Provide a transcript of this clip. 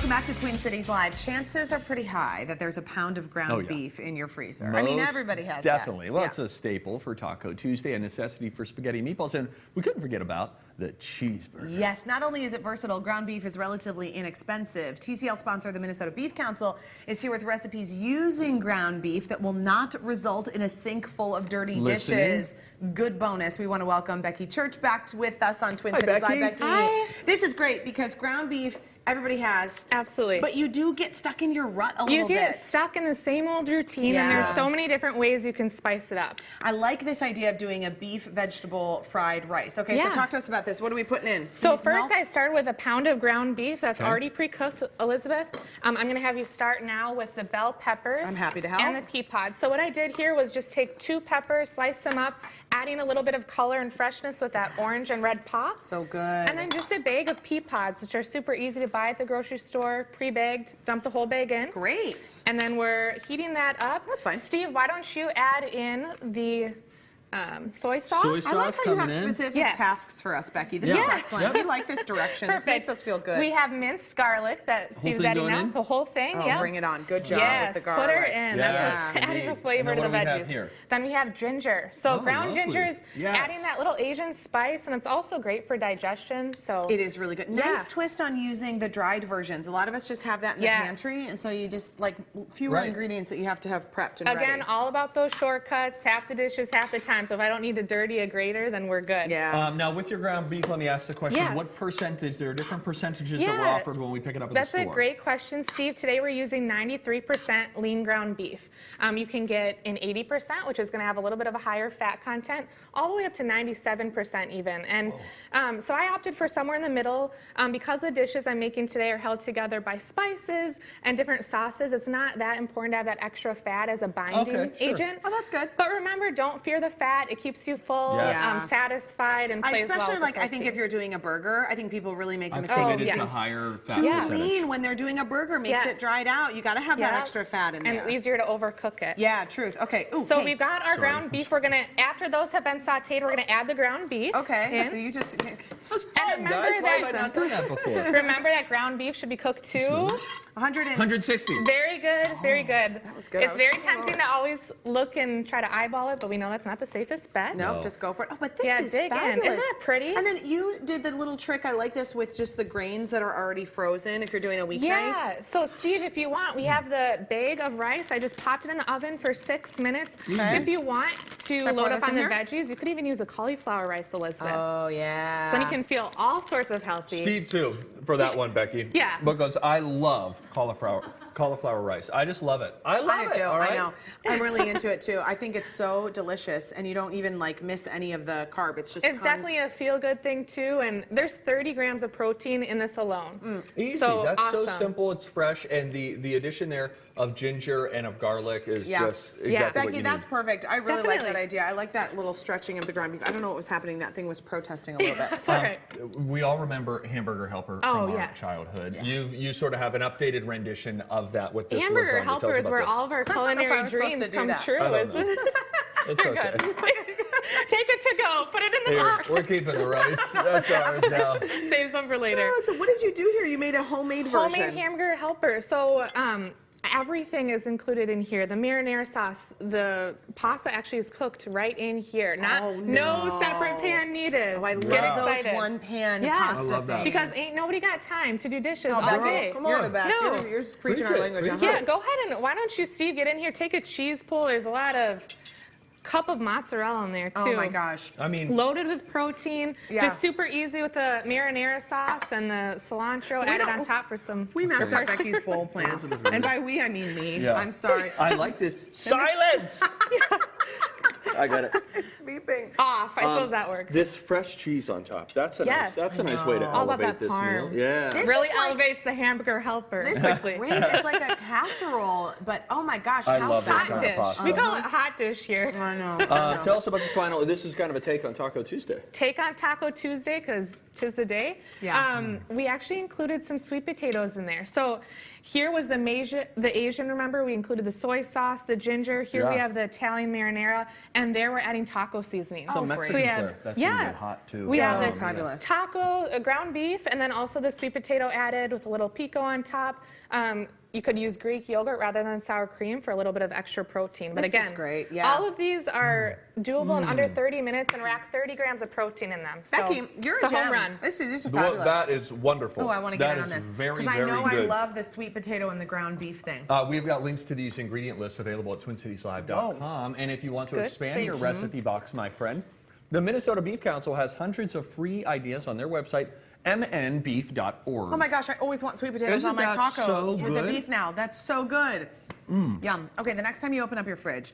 Welcome back to Twin Cities Live. Chances are pretty high that there's a pound of ground beef in your freezer. I mean, everybody has definitely. that. Well, it's a staple for Taco Tuesday, a necessity for spaghetti and meatballs, and we couldn't forget about the cheeseburger. Yes, not only is it versatile, ground beef is relatively inexpensive. TCL sponsor, the Minnesota Beef Council, is here with recipes using ground beef that will not result in a sink full of dirty dishes. Good bonus. We want to welcome Becky Church back with us on Twin Cities Live. Becky. Hi. This is great because ground beef, everybody has. Absolutely. But you do get stuck in your rut a little bit. You get stuck in the same old routine, and there's so many different ways you can spice it up. I like this idea of doing a beef vegetable fried rice. Okay, so talk to us about this. What are we putting in? So first I started with a pound of ground beef that's already pre-cooked, Elizabeth. I'm going to have you start now with the bell peppers. I'm happy to help. And the pea pods. So what I did here was just take 2 peppers, slice them up, adding a little bit of color and freshness with that orange and red pop. So good. And then just a bag of pea pods, which are super easy to buy at the grocery store, pre-bagged. Dump the whole bag in. Great. And then we're heating that up. That's fine. Steve, why don't you add in the soy sauce? I like how you have specific tasks for us, Becky. This is excellent. We like this direction. Perfect. This makes us feel good. We have minced garlic that Steve's adding now. The whole thing. Oh, bring it on. Good job with the garlic. Put her in. That's what's adding the flavor to the veggies. Then we have ginger. So ground ginger is adding that little Asian spice, and it's also great for digestion. So it is really good. Nice twist on using the dried versions. A lot of us just have that in the pantry, and so you just like fewer ingredients that you have to have prepped and ready. Again, all about those shortcuts. Half the dishes, half the time. So if I don't need to dirty a grater, then we're good. Yeah. Now, with your ground beef, let me ask the question, what percentage, there are different percentages that were offered when we pick it up at the store? That's a great question, Steve. Today we're using 93% lean ground beef. You can get an 80%, which is going to have a little bit of a higher fat content, all the way up to 97% even. And so I opted for somewhere in the middle. Because the dishes I'm making today are held together by spices and different sauces, it's not that important to have that extra fat as a binding agent. Oh, that's good. But remember, don't fear the fat. It keeps you full, satisfied, and plays especially well with I think if you're doing a burger, I think people really make the mistake of using a higher fat too lean when they're doing a burger makes it dried out. You got to have that extra fat in there. And it's easier to overcook it. Yeah, truth. Okay. Ooh, so we've got our ground beef. We're gonna, after those have been sauteed, we're gonna add the ground beef. Okay. So you just. That's fine, guys. Why have I not done that before? Remember that ground beef should be cooked to 160. Very good. Very good. That was good. It's very tempting to always look and try to eyeball it, but we know that's not the safest bet. Nope, just go for it. Oh, but this is fabulous. Isn't that pretty? And then you did the little trick. I like this with just the grains that are already frozen if you're doing a weeknight. Yeah. So, Steve, if you want, we have the bag of rice. I just popped it in the oven for 6 minutes. If you want to load up on the veggies, you could even use a cauliflower rice, Elizabeth. Oh, yeah. So you can feel all sorts of healthy. Steve, too, for that one, Becky. Because I love cauliflower rice. I just love it. I love it. I know. I'm really into it too. I think it's so delicious, and you don't even like miss any of the carb. It's just definitely a feel-good thing too, and there's 30 grams of protein in this alone. Easy. So that's so simple. It's fresh, and the addition there of ginger and of garlic is just exactly what Becky, you need. that's perfect. I really like that idea. I like that little stretching of the ground beef. I don't know what was happening. That thing was protesting a little bit. That's all right. We all remember Hamburger Helper from our childhood. You sort of have an take rendition of that with this Hamburger Helper is where all of our culinary dreams come true. It's okay. Take it to go. Put it in the box. We're keeping the rice. That's ours now. Save some for later. So what did you do here? You made a homemade version. Homemade Hamburger Helper. So everything is included in here. The marinara sauce, the pasta actually is cooked right in here. No separate pan needed. Oh, I love those one pan pasta things. Because ain't nobody got time to do dishes all Becky, day. You're the best. No. You're preaching our language. Yeah, go ahead and why don't you, Steve, get in here, take a cheese pull. There's a lot of cup of mozzarella in there too. Oh my gosh. I mean, loaded with protein. Just super easy with the marinara sauce and the cilantro added on top for some. We messed up Becky's bowl plan. And by we, I mean me. I'm sorry. I like this. Silence! I got it. It's beeping. Off. I suppose that works. This fresh cheese on top. That's a nice way to elevate this meal. Yeah. This really elevates the Hamburger Helper. This is great. It's like a casserole, but oh my gosh, how hot dish. We call it hot dish here. I know. Tell us about this final. This is kind of a take on Taco Tuesday. Take on Taco Tuesday because 'tis the day. We actually included some sweet potatoes in there. So here was the Asian, remember? We included the soy sauce, the ginger. Here we have the Italian marinara. And there we're adding taco taco seasoning. Some Mexican flair. That's gonna get hot too. We have this fabulous taco, ground beef, and then also the sweet potato added with a little pico on top. You could use Greek yogurt rather than sour cream for a little bit of extra protein. But again, is great. Yeah. all of these are doable in under 30 minutes and rack 30 grams of protein in them. Becky, so you're it's a a home gem. run. This is fabulous. That is wonderful. Oh, I want to get in on That is this. very, I know very I good. love the sweet potato and the ground beef thing. We've got links to these ingredient lists available at TwinCitiesLive.com. And if you want to expand your recipe box, my friend, the Minnesota Beef Council has hundreds of free ideas on their website, mnbeef.org. Oh my gosh, I always want sweet potatoes on my tacos with the beef now. That's so good. Yum. Okay, the next time you open up your fridge